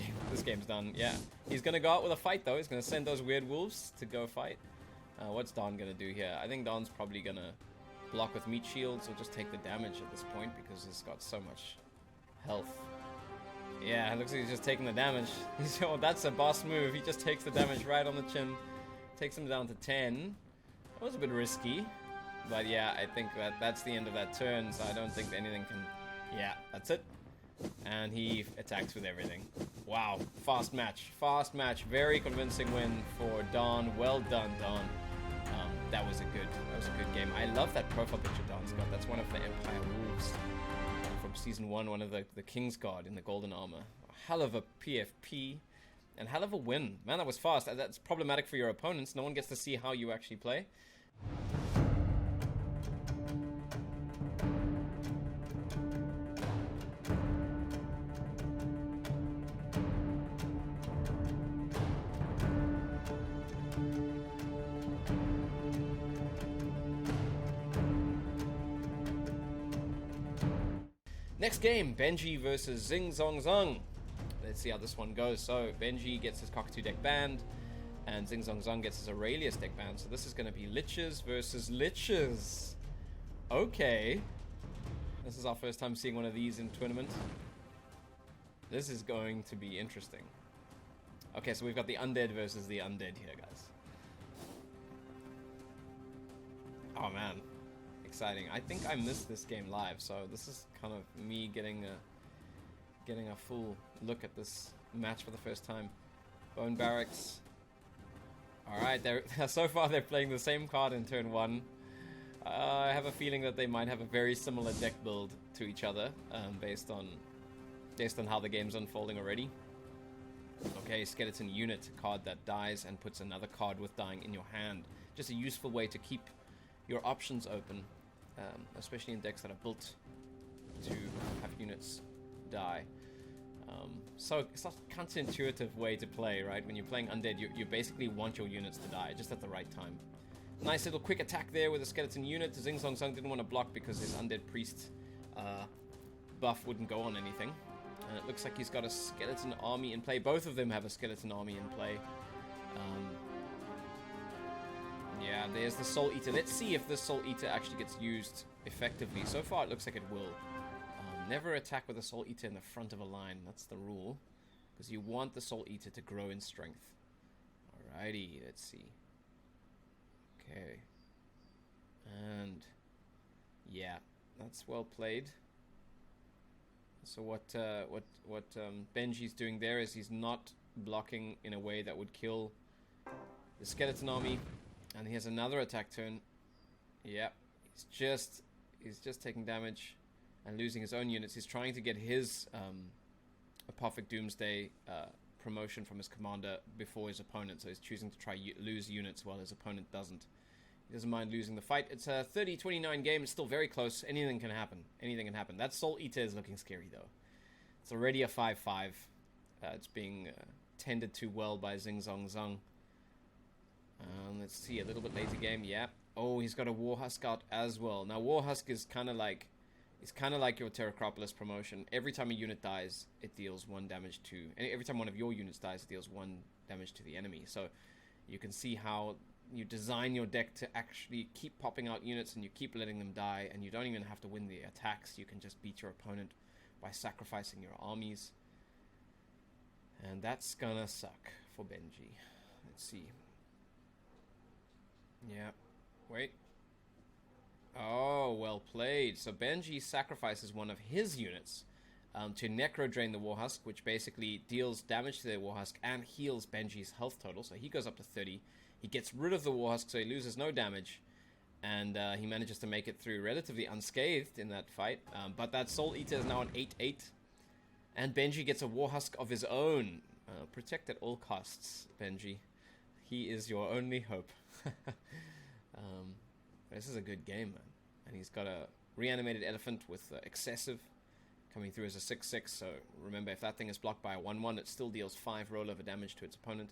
game's done. Yeah, he's gonna go out with a fight though. He's gonna send those weird wolves to go fight. What's Daan gonna do here? I think Daan's probably gonna block with meat shields or just take the damage at this point because he's got so much health. Yeah, it looks like he's just taking the damage. Oh, that's a boss move. He just takes the damage right on the chin. Takes him down to 10. That was a bit risky. But yeah, I think that's the end of that turn, so I don't think anything can... Yeah, that's it. And he attacks with everything. Wow, fast match. Fast match. Very convincing win for Daan. Well done, Daan. That was a good game. I love that profile picture Daan's got. That's one of the Empire Wolves from Season 1, one of the King's Guard in the golden armor. A hell of a PFP. And hell of a win. Man, that was fast. That's problematic for your opponents. No one gets to see how you actually play. Next game, Benji versus Zingzongzung. Let's see how this one goes. So Benji gets his Cockatoo deck banned, and Zingzongzung gets his Aurelius deck banned. So this is going to be Liches versus Liches. Okay. This is our first time seeing one of these in tournament. This is going to be interesting. Okay, so we've got the undead versus the undead here, guys. Oh man, exciting. I think I missed this game live, so this is kind of me getting a full look at this match for the first time. Bone Barracks. Alright, so far they're playing the same card in turn 1. I have a feeling that they might have a very similar deck build to each other, based on how the game's unfolding already. Okay, Skeleton Unit, card that dies and puts another card with dying in your hand. Just a useful way to keep your options open, especially in decks that are built to have units die. So it's not a counterintuitive way to play, right? When you're playing undead, you basically want your units to die just at the right time. Nice little quick attack there with a Skeleton Unit. Zingzongzung didn't want to block because his undead priest buff wouldn't go on anything. And it looks like he's got a skeleton army in play. Both of them have a skeleton army in play. Yeah, there's the Soul Eater. Let's see if this Soul Eater actually gets used effectively. So far, it looks like it will. Never attack with a Soul Eater in the front of a line. That's the rule. Because you want the Soul Eater to grow in strength. Alrighty, let's see. Okay. And yeah, that's well played. So what Benji's doing there is he's not blocking in a way that would kill the skeleton army. And he has another attack turn. Yeah, he's just taking damage and losing his own units. He's trying to get his Apophic Doomsday promotion from his commander before his opponent. So he's choosing to try lose units while his opponent doesn't. He doesn't mind losing the fight. It's a 30-29 game. It's still very close. Anything can happen. Anything can happen. That Soul Eater is looking scary, though. It's already a 5-5. It's being tended to well by Zingzongzung. Let's see, a little bit later game. Yeah. Oh, he's got a Warhusk out as well. Now, Warhusk is kind of like... It's kind of like your Terracropolis promotion. Every time a unit dies, it deals 1 damage to... And every time one of your units dies, it deals 1 damage to the enemy. So you can see how you design your deck to actually keep popping out units and you keep letting them die, and you don't even have to win the attacks. You can just beat your opponent by sacrificing your armies. And that's gonna suck for Benji. Let's see. Yeah. Wait. Oh, well played. So Benji sacrifices one of his units to Necro Drain the Warhusk, which basically deals damage to their Warhusk and heals Benji's health total. So he goes up to 30. He gets rid of the Warhusk, so he loses no damage. And he manages to make it through relatively unscathed in that fight. But that Soul Eater is now an 8-8. And Benji gets a Warhusk of his own. Protect at all costs, Benji. He is your only hope. This is a good game, man. And he's got a reanimated elephant with excessive coming through as a 6-6. So remember, if that thing is blocked by a 1-1, it still deals 5 rollover damage to its opponent.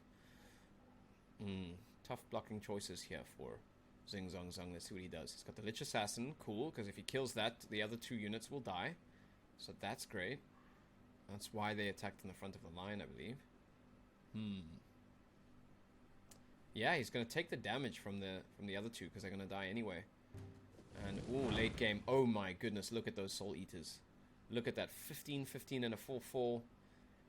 Tough blocking choices here for Zingzongzung. Let's see what he does. He's got the Lich Assassin. Cool, because if he kills that, the other 2 units will die. So that's great. That's why they attacked in the front of the line, I believe. Yeah, he's going to take the damage from the other 2 because they're going to die anyway. And, ooh, late game. Oh my goodness, look at those Soul Eaters. Look at that, 15-15 and a 4-4.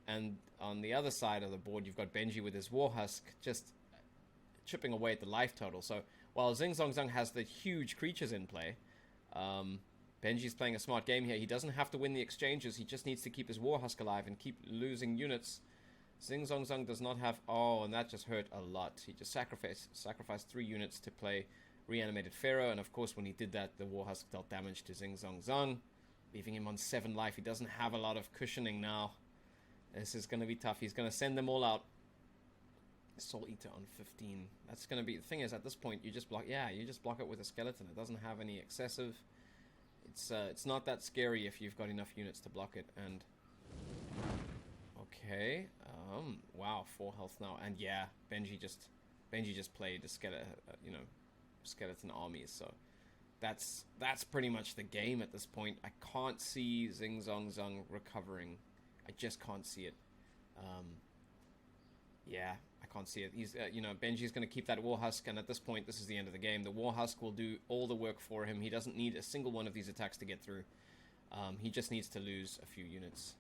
And on the other side of the board, you've got Benji with his Warhusk just chipping away at the life total. So while Zingzongzung has the huge creatures in play, Benji's playing a smart game here. He doesn't have to win the exchanges. He just needs to keep his Warhusk alive and keep losing units. Zingzongzung does not have... Oh, and that just hurt a lot. He just sacrificed 3 units to play Reanimated Pharaoh. And of course, when he did that, the Warhusk dealt damage to Zingzongzung, leaving him on 7 life. He doesn't have a lot of cushioning now. This is going to be tough. He's going to send them all out. Soul Eater on 15. That's going to be... The thing is, at this point, you just block... Yeah, you just block it with a skeleton. It doesn't have any excessive... It's not that scary if you've got enough units to block it. And... Okay. Wow, 4 health now. And yeah, Benji just played the skeleton armies. So that's pretty much the game at this point. I can't see Zingzongzung recovering. I just can't see it. Yeah, I can't see it. He's Benji's going to keep that Warhusk, and at this point, this is the end of the game. The Warhusk will do all the work for him. He doesn't need a single one of these attacks to get through. He just needs to lose a few units.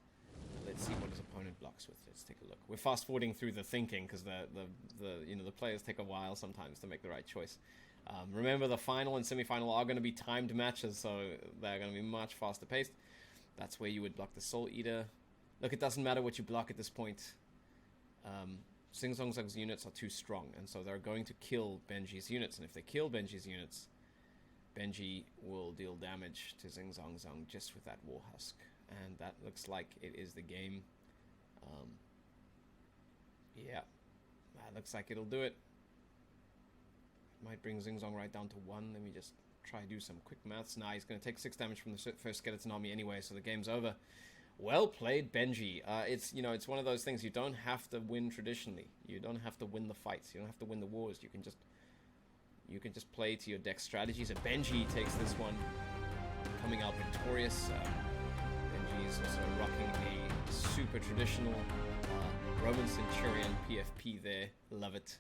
Let's see what his opponent blocks with. Let's take a look. We're fast forwarding through the thinking because the players take a while sometimes to make the right choice. Remember, the final and semi-final are going to be timed matches, so they're going to be much faster paced. That's where you would block the Soul Eater. Look, it doesn't matter what you block at this point. Zingzongzung's units are too strong, and so they're going to kill Benji's units. And if they kill Benji's units, Benji will deal damage to Zingzongzung just with that Warhusk. And that looks like it is the game. Yeah, that looks like it'll do it. Might bring Zingzong right down to 1. Let me just try to do some quick maths. Nah, he's going to take 6 damage from the first skeleton army anyway, so the game's over. Well played, Benji. It's one of those things. You don't have to win traditionally. You don't have to win the fights. You don't have to win the wars. You can just play to your deck strategies. And Benji takes this one, coming out victorious. Benji TheLarsOfUs is also rocking a super traditional Roman Centurion PFP there. Love it.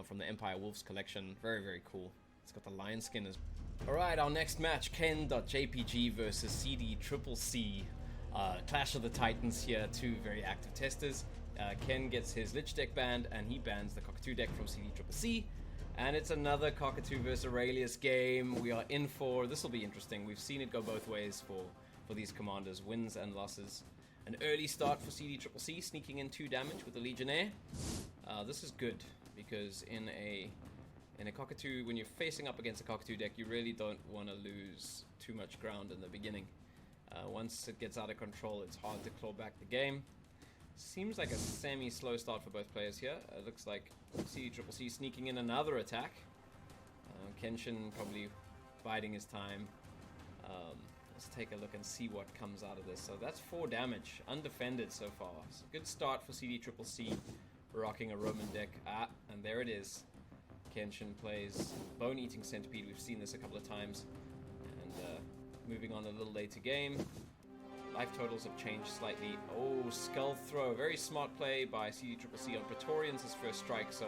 From the Empire Wolves collection. Very, very cool. It's got the lion skin as Alright, our next match, Ken.jpg versus cdccc. Clash of the Titans here, two very active testers. Ken gets his Lich deck banned, and he bans the Cockatoo deck from cdccc. And it's another Cockatoo versus Aurelius game. We are in for, this will be interesting. We've seen it go both ways for these commanders, wins and losses. An early start for cdccc, sneaking in 2 damage with the Legionnaire. This is good, because in a Cockatoo, when you're facing up against a Cockatoo deck, you really don't want to lose too much ground in the beginning. Once it gets out of control, it's hard to claw back the game. Seems like a semi-slow start for both players here. It looks like cdccc sneaking in another attack. Kenshin probably biding his time. Let's take a look and see what comes out of this. So that's 4 damage, undefended so far. So good start for cdccc, rocking a Roman deck. And there it is. Kenshin plays Bone-Eating Centipede. We've seen this a couple of times. And moving on a little later game. Life totals have changed slightly. Oh, Skull Throw. Very smart play by cdccc on Praetorians, his first strike. So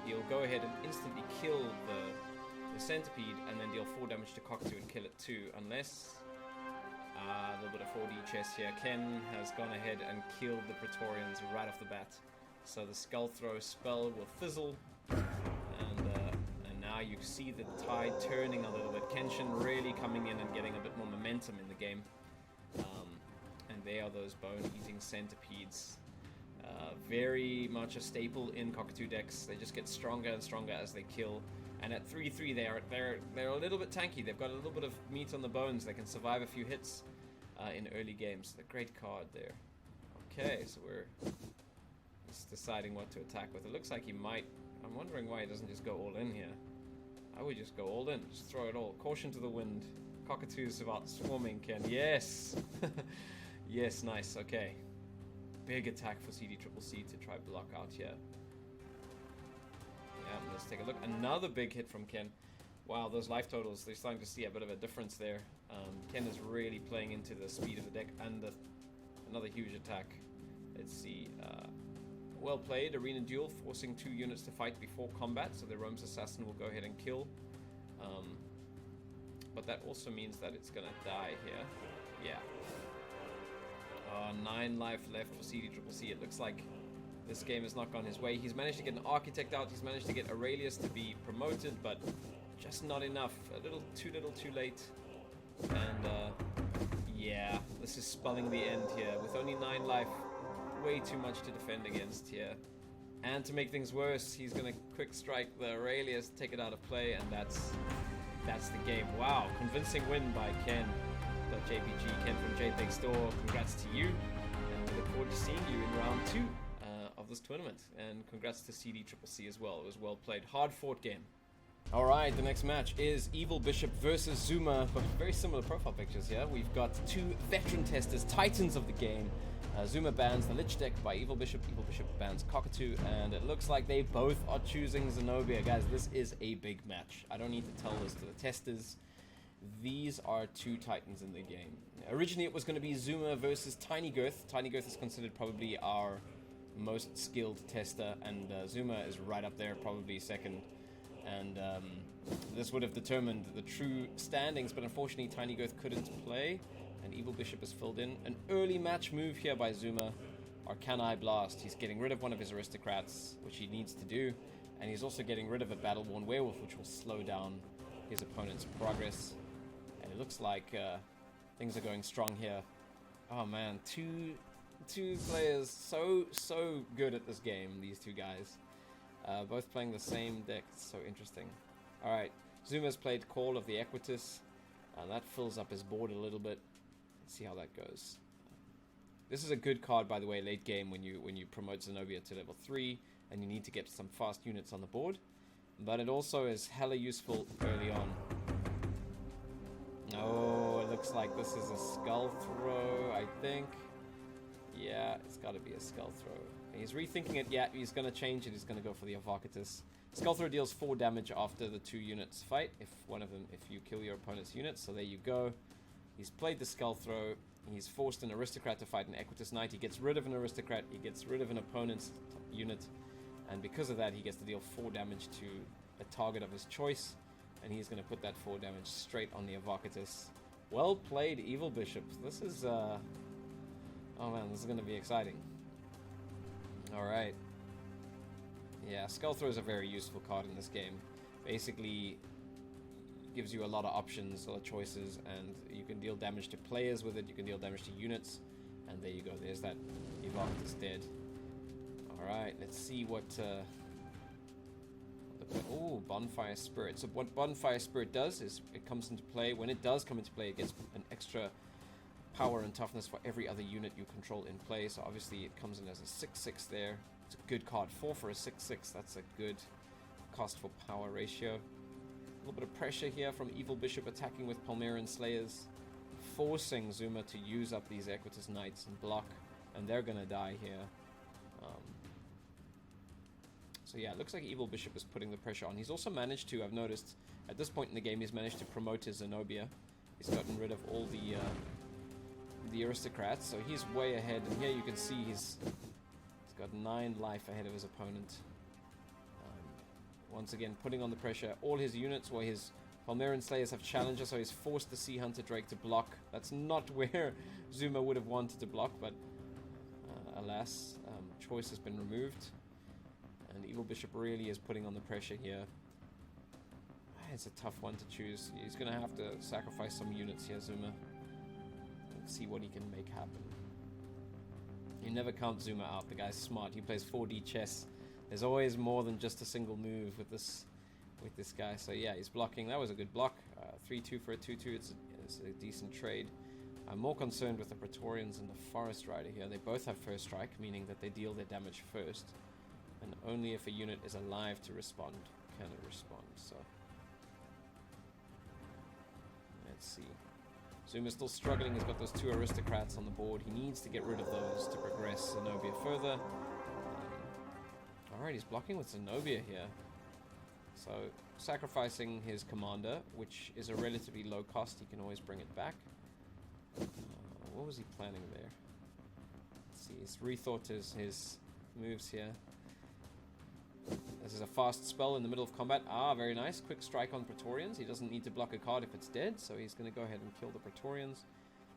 he'll go ahead and instantly kill the Centipede and then deal 4 damage to Cockatoo and kill it too. Unless... a little bit of 4D chess here. Ken has gone ahead and killed the Praetorians right off the bat. So the Skull Throw spell will fizzle. And now you see the tide turning a little bit. Kenshin really coming in and getting a bit more momentum in the game. And there are those Bone-Eating Centipedes. Very much a staple in Cockatoo decks. They just get stronger and stronger as they kill. And at 3-3 they're a little bit tanky. They've got a little bit of meat on the bones. They can survive a few hits in early games. A great card there. Okay, so we're just deciding what to attack with. It looks like he might... I'm wondering why he doesn't just go all in here. I would just go all in. Just throw it all. Caution to the wind. Cockatoos about swarming, Ken. Yes! Yes, nice. Okay. Big attack for cdccc to try block out here. Yeah, let's take a look. Another big hit from Ken. Wow, those life totals, they're starting to see a bit of a difference there. Ken is really playing into the speed of the deck and another huge attack. Let's see. Well played. Arena Duel, forcing 2 units to fight before combat, so the Rome's Assassin will go ahead and kill. But that also means that it's gonna die here. Yeah. 9 life left for cdccc. It looks like this game has not gone his way. He's managed to get an Architect out. He's managed to get Aurelius to be promoted, but just not enough. A little too late. And yeah, this is spelling the end here. With only 9 life, way too much to defend against here. And to make things worse, he's gonna quick strike the Aurelius, take it out of play, and that's the game. Wow, convincing win by Ken.jpg, Ken from JPEG Store. Congrats to you, and we look forward to seeing you in round 2 of this tournament. And congrats to cdccc as well. It was well played, hard fought game. Alright, the next match is Evolbishop versus Zuma, but very similar profile pictures here. We've got 2 veteran testers, titans of the game. Zuma bans the Lich deck by Evolbishop. Evolbishop bans Cockatoo, and it looks like they both are choosing Zenobia. Guys, this is a big match. I don't need to tell this to the testers. These are 2 titans in the game. Originally, it was going to be Zuma versus TinyGirth. TinyGirth is considered probably our most skilled tester, and Zuma is right up there, probably second. And this would have determined the true standings, but unfortunately, TinyGirth couldn't play. And Evolbishop is filled in. An early match move here by Zuma. Arcani Blast. He's getting rid of one of his aristocrats, which he needs to do. And he's also getting rid of a battle-worn werewolf, which will slow down his opponent's progress. And it looks like things are going strong here. Oh man, two players so good at this game, these 2 guys. Both playing the same deck. It's so interesting. Alright, Zuma's played Call of the Equitus. That fills up his board a little bit. Let's see how that goes. This is a good card, by the way, late game when you promote Zenobia to level 3 and you need to get some fast units on the board. But it also is hella useful early on. Oh, it looks like this is a Skull Throw, I think. Yeah, it's got to be a Skull Throw. And he's rethinking it. Yeah, he's going to change it. He's going to go for the Evocatus. Skull Throw deals 4 damage after the 2 units fight. If you kill your opponent's units. So there you go. He's played the Skull Throw. He's forced an aristocrat to fight an Equitus Knight. He gets rid of an aristocrat. He gets rid of an opponent's unit. And because of that, he gets to deal 4 damage to a target of his choice. And he's going to put that 4 damage straight on the Evocatus. Well played, Evolbishop. This is, oh man, this is going to be exciting. Alright. Yeah, Skull Throw is a very useful card in this game. Basically, gives you a lot of options, a lot of choices, and you can deal damage to players with it, you can deal damage to units, and there you go, there's that Evocatus dead. Alright, let's see what, oh, Bonfire Spirit. So what Bonfire Spirit does is it comes into play. When it does come into play, it gets an extra power and toughness for every other unit you control in play. So obviously it comes in as a 6/6 there. It's a good card. 4 for a 6/6. That's a good cost for power ratio. A little bit of pressure here from Evolbishop attacking with Palmyran Slayers, forcing Zuma to use up these Equitus Knights and block, and they're gonna die here. So yeah, it looks like Evolbishop is putting the pressure on. He's also managed to, I've noticed, at this point in the game, he's managed to promote his Zenobia. He's gotten rid of all the aristocrats, so he's way ahead. And here you can see he's got 9 life ahead of his opponent. Once again, putting on the pressure. All his units, or his Palmyran Slayers, have challenger, so he's forced the Sea Hunter Drake to block. That's not where Zuma would have wanted to block, but alas, choice has been removed. And Evolbishop really is putting on the pressure here. It's a tough one to choose. He's going to have to sacrifice some units here, Zuma. Let's see what he can make happen. You never count Zuma out. The guy's smart. He plays 4D chess. There's always more than just a single move with this guy. So yeah, he's blocking. That was a good block. 3-2 for a 2-2. It's a decent trade. I'm more concerned with the Praetorians and the Forest Rider here. They both have first strike, meaning that they deal their damage first. And only if a unit is alive to respond can it respond. So let's see. Zuma's still struggling. He's got those 2 aristocrats on the board. He needs to get rid of those to progress Zenobia further. Alright, he's blocking with Zenobia here. So sacrificing his commander, which is a relatively low cost. He can always bring it back. What was he planning there? Let's see. He's rethought his moves here. This is a fast spell in the middle of combat. Ah, very nice. Quick strike on Praetorians. He doesn't need to block a card if it's dead, so he's going to go ahead and kill the Praetorians.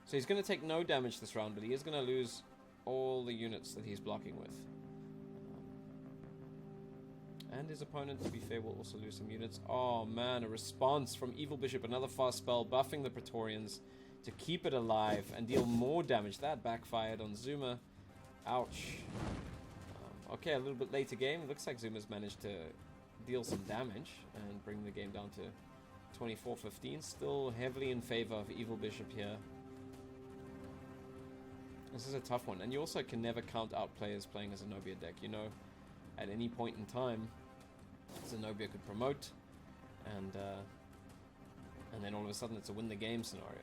So he's going to take no damage this round, but he is going to lose all the units that he's blocking with. And his opponent, to be fair, will also lose some units. Oh man, a response from Evolbishop. Another fast spell, buffing the Praetorians to keep it alive and deal more damage. That backfired on Zuma. Ouch. Okay, a little bit later game. It looks like Zuma's managed to deal some damage and bring the game down to 24-15. Still heavily in favor of Evolbishop here. This is a tough one. And you also can never count out players playing a Zenobia deck. You know, at any point in time, Zenobia could promote, and then all of a sudden it's a win the game scenario.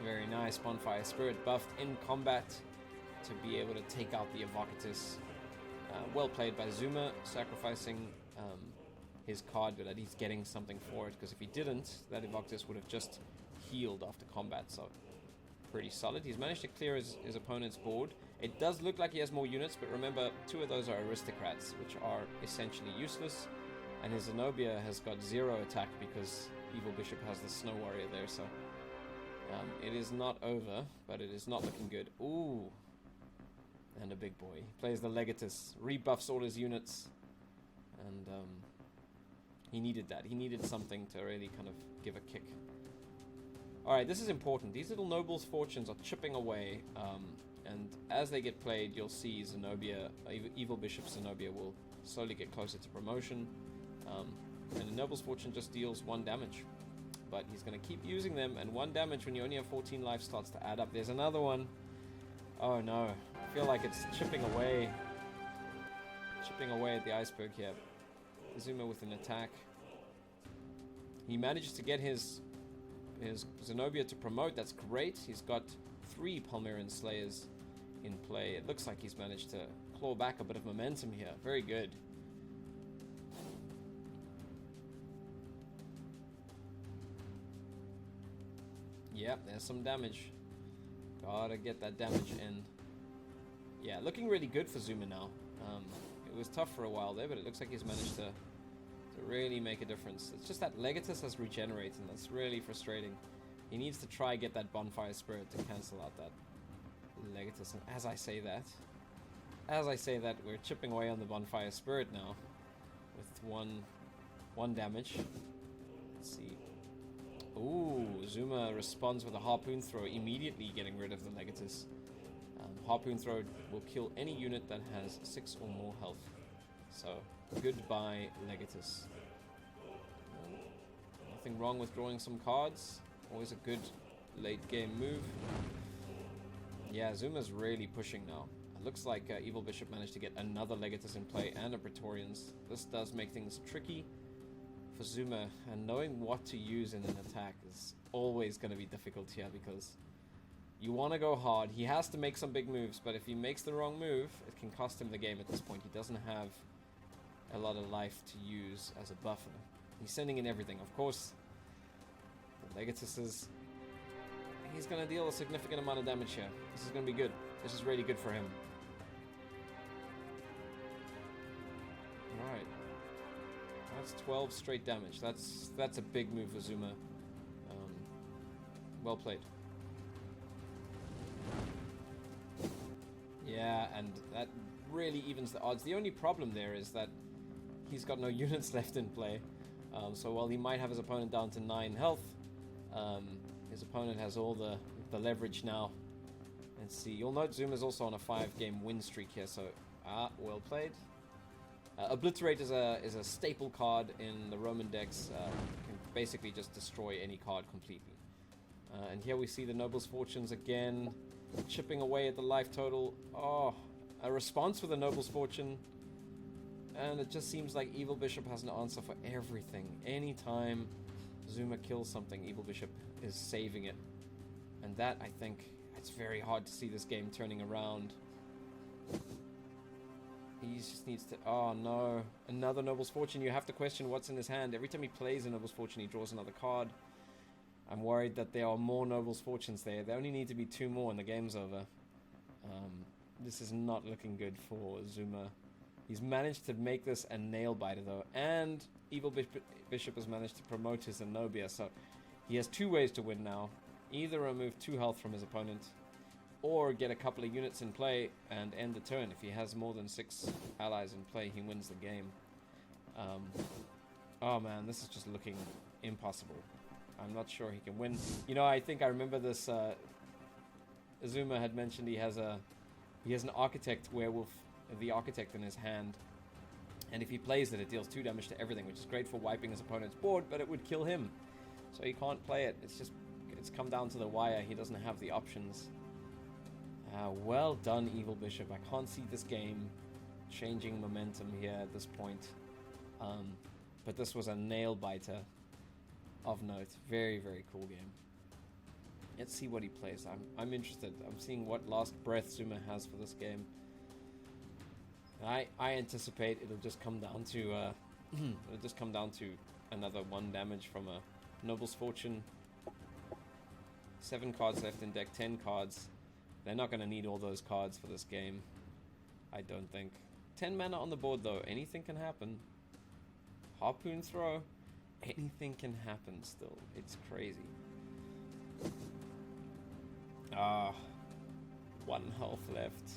Very nice. Bonfire Spirit buffed in combat to be able to take out the Evocatus. Well played by Zuma, sacrificing his card, but at least getting something for it, because if he didn't, that Evocatus would have just healed after combat, so pretty solid. He's managed to clear his opponent's board. It does look like he has more units, but remember, 2 of those are aristocrats, which are essentially useless, and his Zenobia has got 0 attack because Evolbishop has the Snow Warrior there, so it is not over, but it is not looking good. Ooh, and a big boy. He plays the Legatus, rebuffs all his units, and he needed that. He needed something to really kind of give a kick. Alright, this is important. These little Nobles' Fortunes are chipping away, and as they get played, you'll see Zenobia, Evolbishop Zenobia will slowly get closer to promotion, and the Noble's Fortune just deals 1 damage. But he's going to keep using them, and 1 damage when you only have 14 life starts to add up. There's another one. Oh no, I feel like it's chipping away at the iceberg here. Zuma with an attack. He manages to get his Zenobia to promote. That's great. He's got 3 Palmyran Slayers in play. It looks like he's managed to claw back a bit of momentum here. Very good. Yep, there's some damage. Gotta get that damage in. Yeah, looking really good for Zuma now. It was tough for a while there, but it looks like he's managed to really make a difference. It's just that Legatus has regenerated, and that's really frustrating. He needs to try get that Bonfire Spirit to cancel out that Legatus. And as I say that, we're chipping away on the Bonfire Spirit now with one damage. Let's see. Ooh, Zuma responds with a Harpoon Throw, immediately getting rid of the Legatus. Harpoon Throw will kill any unit that has 6 or more health. So, goodbye, Legatus. Nothing wrong with drawing some cards. Always a good late game move. Yeah, Zuma's really pushing now. It looks like Evolbishop managed to get another Legatus in play and a Praetorians. This does make things tricky for Zuma, and knowing what to use in an attack is always going to be difficult here, because you want to go hard. He has to make some big moves, but if he makes the wrong move, it can cost him the game at this point. He doesn't have a lot of life to use as a buffer. He's sending in everything. Of course, the Legatus is... he's going to deal a significant amount of damage here. This is going to be good. This is really good for him. Alright. That's 12 straight damage. That's a big move for Zuma. Well played. Yeah, and that really evens the odds. The only problem there is that he's got no units left in play. So while he might have his opponent down to 9 health, his opponent has all the leverage now. Let's see. You'll note Zuma's also on a 5-game win streak here, so well played. Obliterate is a staple card in the Roman decks. Can basically just destroy any card completely. And here we see the Noble's Fortunes again, chipping away at the life total. Oh, a response with a Noble's Fortune. And it just seems like Evolbishop has an answer for everything. Anytime Zuma kills something, Evolbishop is saving it. And that, I think, it's very hard to see this game turning around. He just needs to... oh no, another Noble's Fortune. You have to question what's in his hand. Every time he plays a Noble's Fortune, he draws another card. I'm worried that there are more Noble's Fortunes there. There only need to be 2 more and the game's over. This is not looking good for Zuma. He's managed to make this a nail-biter though, and Evolbishop has managed to promote his Zenobia, so he has 2 ways to win now. Either remove 2 health from his opponent, or get a couple of units in play and end the turn. If he has more than 6 allies in play, he wins the game. Oh man, this is just looking impossible. I'm not sure he can win. You know, I think I remember this. Zuma had mentioned he has an Architect Werewolf, the Architect in his hand, and if he plays it, it deals 2 damage to everything, which is great for wiping his opponent's board, but it would kill him, so he can't play it. It's come down to the wire. He doesn't have the options. Well done, Evolbishop. I can't see this game changing momentum here at this point, but this was a nail-biter of note. Very, very cool game. Let's see what he plays. I'm interested. I'm seeing what last breath Zuma has for this game. I anticipate it'll just come down to another 1 damage from a Noble's Fortune. 7 cards left in deck, 10 cards. They're not going to need all those cards for this game, I don't think. 10 mana on the board though. Anything can happen. Harpoon Throw. Anything can happen still. It's crazy. 1 health left.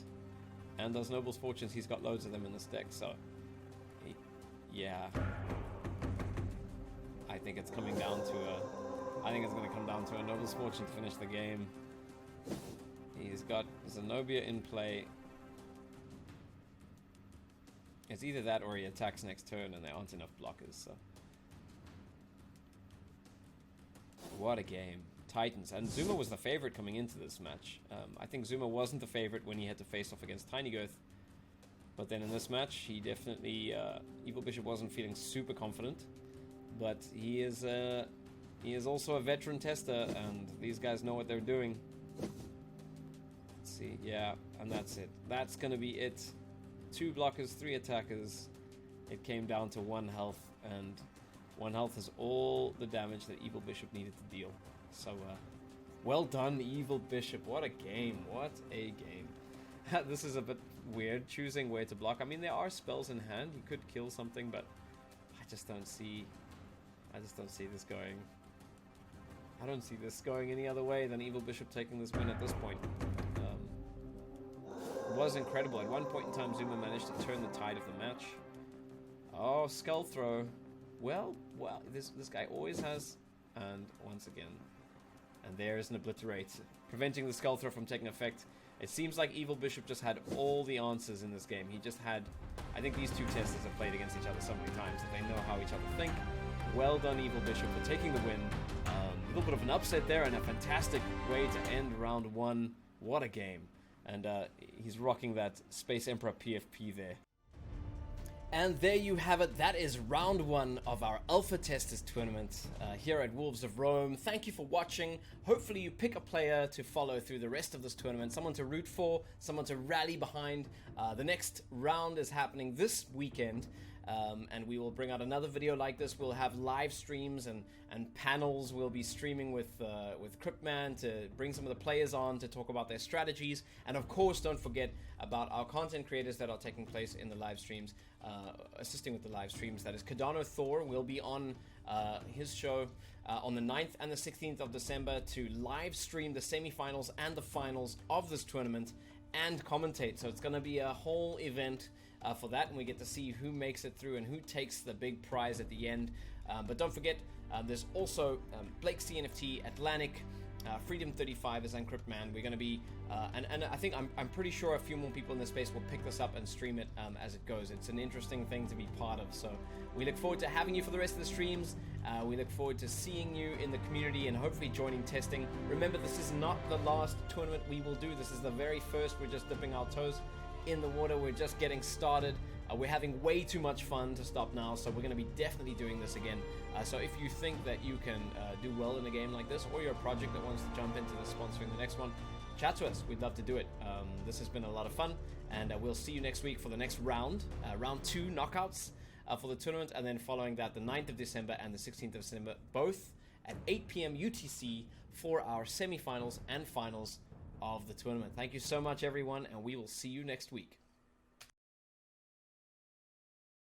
And those Noble's Fortunes, he's got loads of them in this deck, so... yeah. I think it's coming down to a... I think it's going to come down to a Noble's Fortune to finish the game. He's got Zenobia in play. It's either that or he attacks next turn and there aren't enough blockers, so... what a game. Titans. And Zuma was the favorite coming into this match. I think Zuma wasn't the favorite when he had to face off against Tinygirth. But then in this match, he definitely... Evolbishop wasn't feeling super confident. But he is also a veteran tester, and these guys know what they're doing. Let's see. Yeah, and that's it. That's going to be it. 2 blockers, 3 attackers. It came down to 1 health, and 1 health is all the damage that Evolbishop needed to deal. So, Well done, Evolbishop. What a game. What a game. This is a bit weird, choosing where to block. I mean, there are spells in hand. He could kill something, but I just don't see this going. I don't see this going any other way than Evolbishop taking this win at this point. It was incredible. At one point in time, Zuma managed to turn the tide of the match. Oh, skull throw. Well, this guy always has. And once again. And there's an obliterate, preventing the skull throw from taking effect. It seems like Evolbishop just had all the answers in this game. He just had... I think these two testers have played against each other so many times that they know how each other think. Well done, Evolbishop, for taking the win. A little bit of an upset there and a fantastic way to end round 1. What a game. And he's rocking that Space Emperor PFP there. And there you have it. That is round 1 of our Alpha Testers tournament here at Wolves of Rome. Thank you for watching. Hopefully you pick a player to follow through the rest of this tournament, someone to root for, someone to rally behind. The next round is happening this weekend, and we will bring out another video like this. We'll have live streams and panels. We'll be streaming with Cryptman to bring some of the players on to talk about their strategies. And of course, don't forget about our content creators that are taking place in the live streams, assisting with the live streams. That is Cardano Thor will be on his show on the 9th and the 16th of December to live stream the semifinals and the finals of this tournament and commentate. So it's going to be a whole event for that, and we get to see who makes it through and who takes the big prize at the end. But don't forget, there's also Blake CNFT, Atlantic, Freedom 35 is Encryptman. We're going to be, and I think I'm pretty sure a few more people in this space will pick this up and stream it as it goes. It's an interesting thing to be part of. So we look forward to having you for the rest of the streams. We look forward to seeing you in the community and hopefully joining testing. Remember, this is not the last tournament we will do. This is the very first. We're just dipping our toes in the water. We're just getting started. We're having way too much fun to stop now, so we're going to be definitely doing this again. So if you think that you can do well in a game like this, or you're a project that wants to jump into this, sponsoring the next one, chat to us. We'd love to do it. This has been a lot of fun, and we'll see you next week for the next round, round 2 knockouts for the tournament, and then following that, the 9th of December and the 16th of December, both at 8 p.m. UTC for our semifinals and finals of the tournament. Thank you so much, everyone, and we will see you next week.